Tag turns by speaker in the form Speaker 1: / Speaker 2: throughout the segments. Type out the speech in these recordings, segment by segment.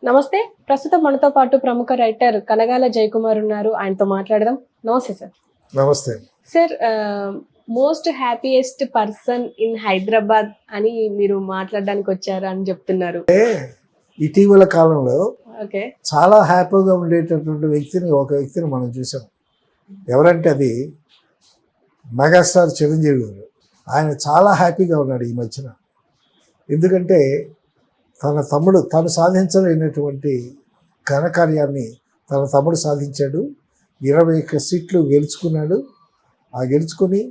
Speaker 1: నమస్తే. ప్రస్తుతం మనతో పాటు ప్రముఖ రైటర్ కనగాల జయకుమార్ ఉన్నారు. ఆయనతో మాట్లాడదాం. నమస్తే సార్.
Speaker 2: నమస్తే.
Speaker 1: Sir most happiest person in Hyderabad అని మీరు మాట్లాడడానికి వచ్చారు అని చెప్తున్నారు.
Speaker 2: ఇటీవల కాలంలో
Speaker 1: ఓకే.
Speaker 2: చాలా హ్యాపీగా ఉండేటటువంటి ఒక వ్యక్తిని మనం చూసాం. ఎవరంటే అది మెగాస్టార్ చిరంజీవి గారు. ఆయన చాలా హ్యాపీగా ఉన్నాడు ఈ మధ్యన. ఎందుకంటే తను సాధించలేనటువంటి ఘనకార్యాన్ని తన తమ్ముడు సాధించాడు. 21 సీట్లు గెలుచుకున్నాడు. ఆ గెలుచుకొని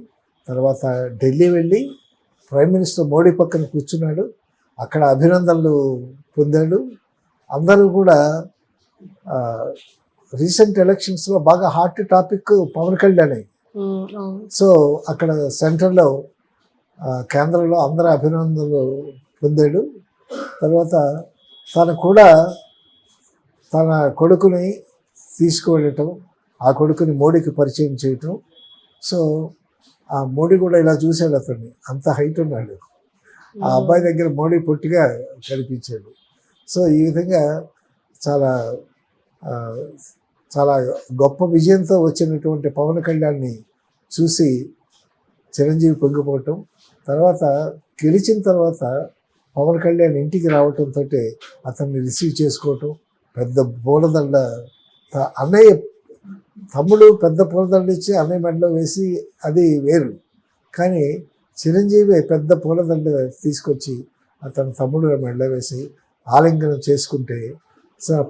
Speaker 2: తర్వాత ఢిల్లీ వెళ్ళి ప్రైమ్ మినిస్టర్ మోడీ పక్కన కూర్చున్నాడు. అక్కడ అభినందనలు పొందాడు. అందరూ కూడా రీసెంట్ ఎలక్షన్స్లో బాగా hot topic Pawan Kalyan. So అక్కడ సెంటర్లో కేంద్రంలో అందరూ అభినందనలు పొందాడు. తర్వాత తను కూడా తన కొడుకుని తీసుకువెళ్ళటం, ఆ కొడుకుని మోడీకి పరిచయం చేయటం. సో ఆ మోడీ కూడా ఇలా చూశాడు, అతన్ని అంత హైట్ ఉన్నాడు. ఆ అబ్బాయి దగ్గర మోడీ పొట్టిగా కనిపించాడు. సో ఈ విధంగా చాలా చాలా గొప్ప విజయంతో వచ్చినటువంటి పవన్ కళ్యాణ్ని చూసి చిరంజీవి పొంగిపోవటం, తర్వాత గెలిచిన తర్వాత పవన్ కళ్యాణ్ ఇంటికి రావటంతో అతన్ని రిసీవ్ చేసుకోవటం, పెద్ద పూలదండ అన్నయ్య తమ్ముడు పెద్ద పూలదండ ఇచ్చి అన్నయ్య మెడలో వేసి అది వేరు, కానీ చిరంజీవి పెద్ద పూలదండ తీసుకొచ్చి అతని తమ్ముడు మెడలో వేసి ఆలింగనం చేసుకుంటే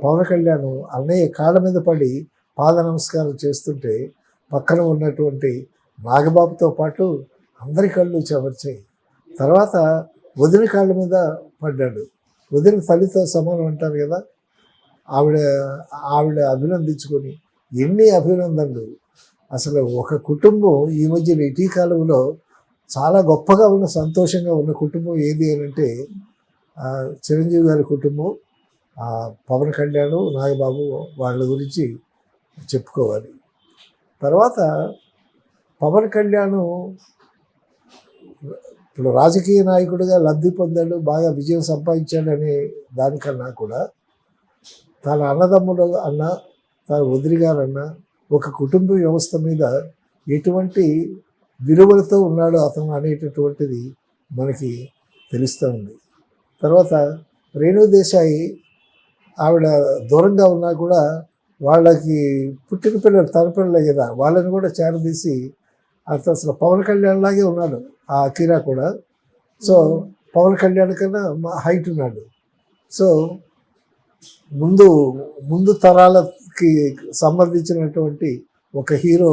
Speaker 2: పవన్ కళ్యాణ్ అన్నయ్య కాళ్ళ మీద పడి పాద నమస్కారం చేస్తుంటే పక్కన ఉన్నటువంటి నాగబాబుతో పాటు అందరి కళ్ళు చెమర్చాయి. తర్వాత వదిన కాళ్ళ మీద పడ్డాడు. వదిన తల్లితో సమానం అంటారు కదా, ఆవిడ అభినందించుకొని ఎన్ని అభినందనలు. అసలు ఒక కుటుంబం ఈ మధ్య ఇటీకాలంలో చాలా గొప్పగా ఉన్న సంతోషంగా ఉన్న కుటుంబం ఏది అని అంటే చిరంజీవి గారి కుటుంబం, పవన్ కళ్యాణ్, నాగబాబు వాళ్ళ గురించి చెప్పుకోవాలి. తర్వాత పవన్ కళ్యాణ్ ఇప్పుడు రాజకీయ నాయకుడిగా లబ్ధి పొందాడు, బాగా విజయం సంపాదించాడు అనే దానికన్నా కూడా తన అన్నదమ్ములు అన్న, తన వదిలి గారన్న, ఒక కుటుంబ వ్యవస్థ మీద ఎటువంటి విలువలతో ఉన్నాడో అతను అనేటటువంటిది మనకి తెలుస్తూ ఉంది. తర్వాత రేణు దేశాయి ఆవిడ దూరంగా ఉన్నా కూడా వాళ్ళకి పుట్టిన పిల్లలు తన పిల్లలే కదా, వాళ్ళని కూడా చేరదీసి అసలు పవన్ కళ్యాణ్ లాగే ఉన్నాడు ఆ అఖీరా కూడా. సో పవన్ కళ్యాణ్ కన్నా హైట్ ఉన్నాడు. సో ముందు తరాలకి సంబంధించినటువంటి ఒక హీరో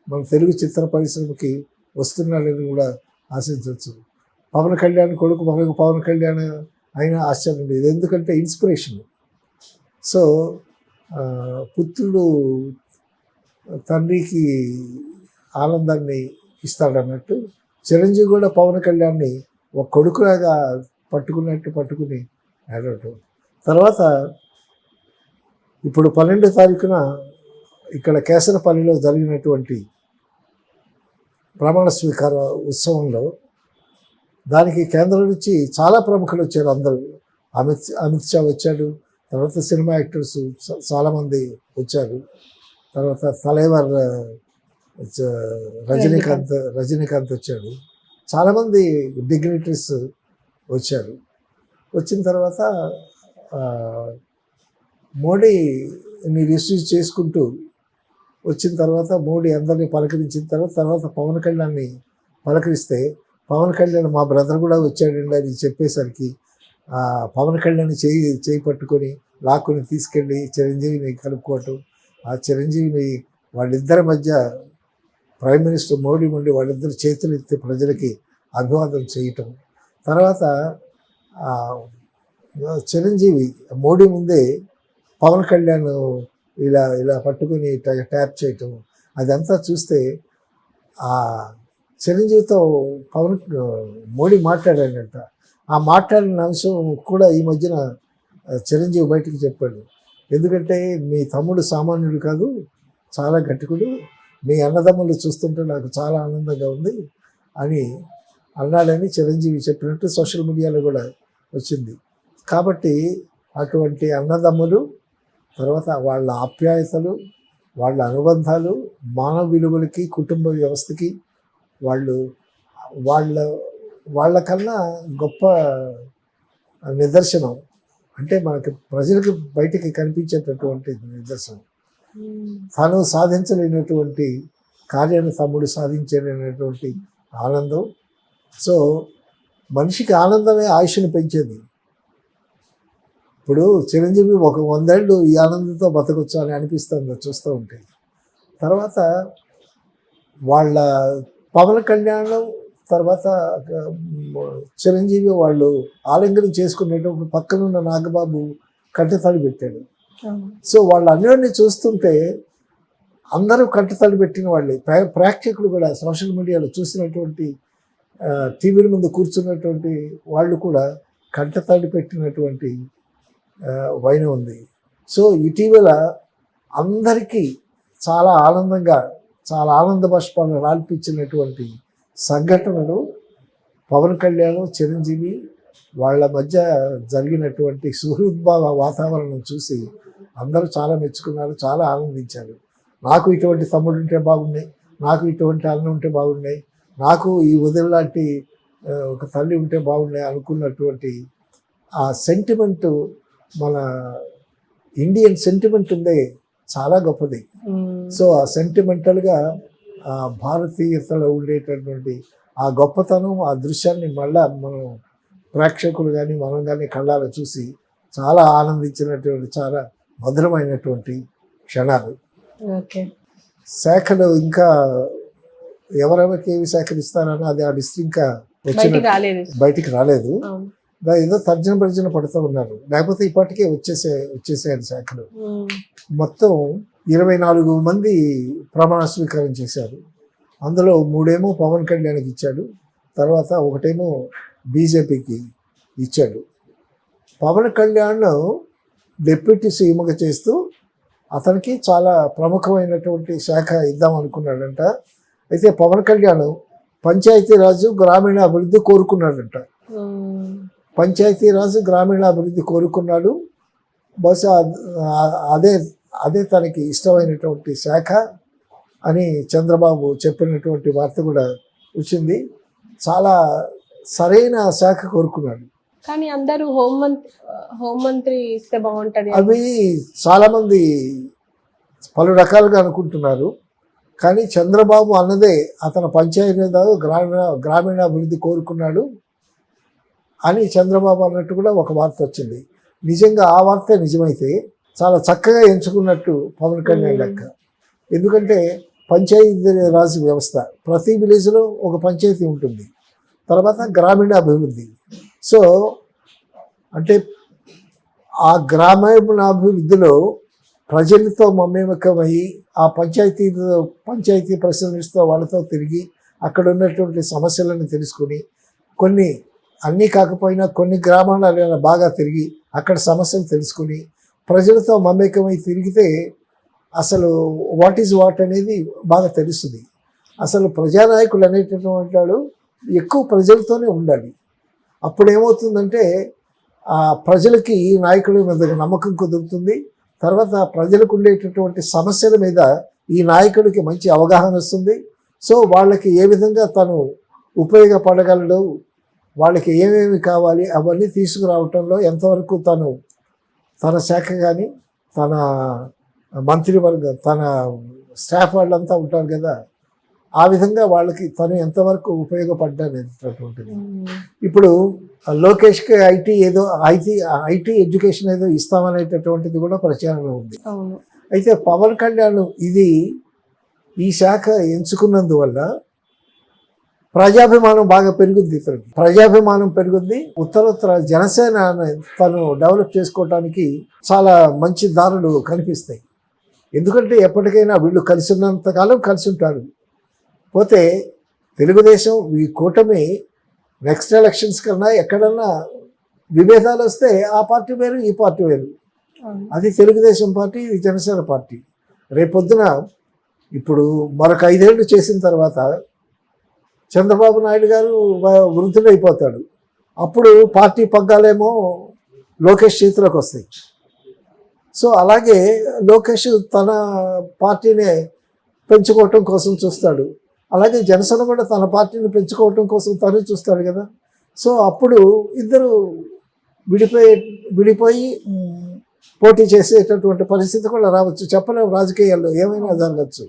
Speaker 2: మన తెలుగు చిత్ర పరిశ్రమకి వస్తున్నాడని కూడా ఆశించవచ్చు. పవన్ కళ్యాణ్ కొడుకు మనకు పవన్ కళ్యాణ్ అయినా ఆశ్చర్యం లేదు, ఎందుకంటే ఇన్స్పిరేషన్. సో పుత్రుడు తండ్రికి ఆనందాన్ని ఇస్తాడన్నట్టు చిరంజీవి కూడా పవన్ కళ్యాణ్ని ఒక కొడుకులాగా పట్టుకుని ఆడటం. తర్వాత ఇప్పుడు 12వ తారీఖున ఇక్కడ కేసరపల్లిలో జరిగినటువంటి ప్రమాణ స్వీకార ఉత్సవంలో దానికి కేంద్రం నుంచి చాలా ప్రముఖులు వచ్చారు. అందరూ అమిత్ షా వచ్చాడు, తర్వాత సినిమా యాక్టర్స్ చాలామంది వచ్చారు, తర్వాత తలైవర్ రజనీకాంత్ వచ్చాడు, చాలామంది డిగ్నిటరీస్ వచ్చారు. వచ్చిన తర్వాత మోడీని రిసీవ్ చేసుకుంటూ వచ్చిన తర్వాత మోడీ అందరినీ పలకరించిన తర్వాత పవన్ కళ్యాణ్ని పలకరిస్తే పవన్ కళ్యాణ్ మా బ్రదర్ కూడా వచ్చాడండి అని చెప్పేసరికి పవన్ కళ్యాణ్ చేయి పట్టుకొని లాక్కుని తీసుకెళ్ళి చిరంజీవిని కలుపుకోవటం, ఆ చిరంజీవిని వాళ్ళిద్దరి మధ్య ప్రైమ్ మినిస్టర్ మోడీ నుండి వాళ్ళిద్దరు చేతులు ఎత్తి ప్రజలకి అభివాదం చేయటం. తర్వాత చిరంజీవి మోడీ ముందే పవన్ కళ్యాణ్ ఇలా పట్టుకుని ట్యాప్ చేయటం, అదంతా చూస్తే చిరంజీవితో మోడీ మాట్లాడాడంట. ఆ మాట్లాడిన అంశం కూడా ఈ మధ్యన చిరంజీవి బయటికి చెప్పాడు. ఎందుకంటే మీ తమ్ముడు సామాన్యుడు కాదు, చాలా గట్టికుడు, మీ అన్నదమ్ములు చూస్తుంటే నాకు చాలా ఆనందంగా ఉంది అని అన్నాడని చిరంజీవి చెప్పినట్టు సోషల్ మీడియాలో కూడా వచ్చింది. కాబట్టి అటువంటి అన్నదమ్ములు, తర్వాత వాళ్ళ ఆప్యాయతలు, వాళ్ళ అనుబంధాలు మానవ విలువలకి, కుటుంబ వ్యవస్థకి వాళ్ళు వాళ్ళ వాళ్ళకన్నా గొప్ప నిదర్శనం. అంటే మనకి ప్రజలకు బయటికి కనిపించేటటువంటి నిదర్శనం. తాను సాధించలేనటువంటి కార్యాన్ని తమ్ముడు సాధించలేనటువంటి ఆనందం. సో మనిషికి ఆనందమే ఆయుష్ని పెంచేది. ఇప్పుడు చిరంజీవి ఒక 100 ఏళ్ళు ఈ ఆనందంతో బతకొచ్చు అని అనిపిస్తుంది చూస్తూ ఉంటే. తర్వాత వాళ్ళ పవన్ కళ్యాణ్ తర్వాత చిరంజీవి వాళ్ళు ఆలింగనం చేసుకునేటప్పుడు పక్కనున్న నాగబాబు కంటతడి పెట్టాడు. సో వాళ్ళ అన్యోన్యం చూస్తుంటే అందరూ కంటతడి పెట్టిన వాళ్ళే. ప్రేక్షకులు కూడా సోషల్ మీడియాలో చూసినటువంటి టీవీల ముందు కూర్చున్నటువంటి వాళ్ళు కూడా కంటతడి పెట్టినటువంటి వైనం ఉంది. సో ఇటీవల అందరికీ చాలా ఆనందంగా, చాలా ఆనంద బాష్పాలను రాల్పించినటువంటి సంఘటనలు పవన్ కళ్యాణ్, చిరంజీవి వాళ్ళ మధ్య జరిగినటువంటి సుహృద్భావ వాతావరణం చూసి అందరూ చాలా మెచ్చుకున్నారు, చాలా ఆనందించారు. నాకు ఇటువంటి తమ్ముడు ఉంటే బాగున్నాయి, నాకు ఇటువంటి అన్న ఉంటే బాగున్నాయి, నాకు ఈ వదిన లాంటి ఒక తల్లి ఉంటే బాగున్నాయి అనుకున్నటువంటి ఆ సెంటిమెంటు, మన ఇండియన్ సెంటిమెంట్ ఉందే చాలా గొప్పది. సో ఆ సెంటిమెంటల్గా ఆ భారతీయతలో ఉండేటటువంటి ఆ గొప్పతనం, ఆ దృశ్యాన్ని మళ్ళా మనం ప్రేక్షకులు కానీ మనం కానీ కళ్ళారా చూసి చాలా ఆనందించినటువంటి, చాలా మధురమైనటువంటి క్షణాలు. శాఖలు ఇంకా ఎవరెవరికి ఏమి సేకరిస్తారని అది ఆ లిస్ట్ ఇంకా బయటికి రాలేదు. ఏదో తర్జన భర్జన పడుతూ ఉన్నారు, లేకపోతే ఇప్పటికే వచ్చేసారు శాఖలు. మొత్తం 24 మంది ప్రమాణ స్వీకారం చేశారు. అందులో 3 పవన్ కళ్యాణ్కి ఇచ్చాడు, తర్వాత 1 బీజేపీకి ఇచ్చాడు. పవన్ కళ్యాణ్ డిప్యూటీ సీఎంగా చేస్తూ అతనికి చాలా ప్రముఖమైనటువంటి శాఖ ఇద్దాం అనుకున్నాడంట. అయితే పవన్ కళ్యాణ్ పంచాయతీరాజు గ్రామీణాభివృద్ధి కోరుకున్నాడంట. పంచాయతీరాజు గ్రామీణాభివృద్ధి కోరుకున్నాడు. బహుశా అదే తనకి ఇష్టమైనటువంటి శాఖ అని చంద్రబాబు చెప్పినటువంటి వార్త కూడా వచ్చింది. చాలా సరైన శాఖ కోరుకున్నాడు.
Speaker 1: కానీ అందరూ హోంమంత్రి ఇస్తే బాగుంటుంది
Speaker 2: అవి చాలామంది పలు రకాలుగా అనుకుంటున్నారు. కానీ చంద్రబాబు అన్నదే అతను పంచాయతీరాజు గ్రామీణాభివృద్ధి కోరుకున్నాడు అని చంద్రబాబు అన్నట్టు కూడా ఒక వార్త వచ్చింది. నిజంగా ఆ వార్త నిజమైతే చాలా చక్కగా ఎంచుకున్నట్టు పవన్ కళ్యాణ్ లెక్క. ఎందుకంటే పంచాయతీరాజ్ వ్యవస్థ, ప్రతి విలేజ్లో ఒక పంచాయతీ ఉంటుంది, తర్వాత గ్రామీణాభివృద్ధి. సో అంటే ఆ గ్రామీణాభివృద్ధిలో ప్రజలతో మమేకమయ్యి ఆ పంచాయతీ ప్రెసిడెంట్స్తో వాళ్ళతో తిరిగి అక్కడ ఉన్నటువంటి సమస్యలను తెలుసుకుని, కొన్ని అన్నీ కాకపోయినా కొన్ని గ్రామాలలో బాగా తిరిగి అక్కడ సమస్యలు తెలుసుకుని ప్రజలతో మమేకమై తిరిగితే అసలు వాట్ ఈజ్ వాట్ అనేది బాగా తెలుస్తుంది. అసలు ప్రజానాయకులు అనేటటువంటి వాడు ఎక్కువ ప్రజలతోనే ఉండాలి. అప్పుడు ఏమవుతుందంటే ఆ ప్రజలకి ఈ నాయకుడి మీద నమ్మకం కుదురుతుంది. తర్వాత ప్రజలకు ఉండేటటువంటి సమస్యల మీద ఈ నాయకుడికి మంచి అవగాహన వస్తుంది. సో వాళ్ళకి ఏ విధంగా తను ఉపయోగపడగలడు, వాళ్ళకి ఏమేమి కావాలి అవన్నీ తీసుకురావటంలో ఎంతవరకు తన శాఖ కానీ తన మంత్రివర్గం తన స్టాఫ్ వాళ్ళంతా ఉంటారు కదా, ఆ విధంగా వాళ్ళకి తను ఎంతవరకు ఉపయోగపడ్డనేటటువంటిది. ఇప్పుడు లోకేష్కి ఐటీ ఎడ్యుకేషన్ ఏదో ఇస్తామనేటటువంటిది కూడా ప్రచారంలో ఉంది. అయితే పవన్ కళ్యాణ్ ఈ శాఖ ఎంచుకున్నందువల్ల ప్రజాభిమానం బాగా పెరుగుద్ది. ఇతనికి ప్రజాభిమానం పెరుగుద్ది. ఉత్తరోత్తర జనసేన తను డెవలప్ చేసుకోవటానికి చాలా మంచి దారులు కనిపిస్తాయి. ఎందుకంటే ఎప్పటికైనా వీళ్ళు కలిసి ఉన్నంతకాలం కలిసి ఉంటారు. పోతే తెలుగుదేశం ఈ కూటమి నెక్స్ట్ ఎలక్షన్స్ కన్నా ఎక్కడన్నా విభేదాలు వస్తే ఆ పార్టీ వేరు, ఈ పార్టీ వేరు. అది తెలుగుదేశం పార్టీ, ఇది జనసేన పార్టీ. రేపొద్దున ఇప్పుడు మరొక 5 ఏళ్ళు చేసిన తర్వాత చంద్రబాబు నాయుడు గారు వృద్ధుడైపోతాడు. అప్పుడు పార్టీ పగ్గాలేమో లోకేష్ చేతిలోకి వస్తాయి. సో అలాగే లోకేష్ తన పార్టీనే పెంచుకోవటం కోసం చూస్తాడు, అలాగే జనసేన కూడా తన పార్టీని పెంచుకోవటం కోసం తను చూస్తాడు కదా. సో అప్పుడు ఇద్దరు విడిపోయి పోటీ చేసేటటువంటి పరిస్థితి కూడా రావచ్చు, చెప్పలేము, రాజకీయాల్లో ఏమైనా జరగచ్చు.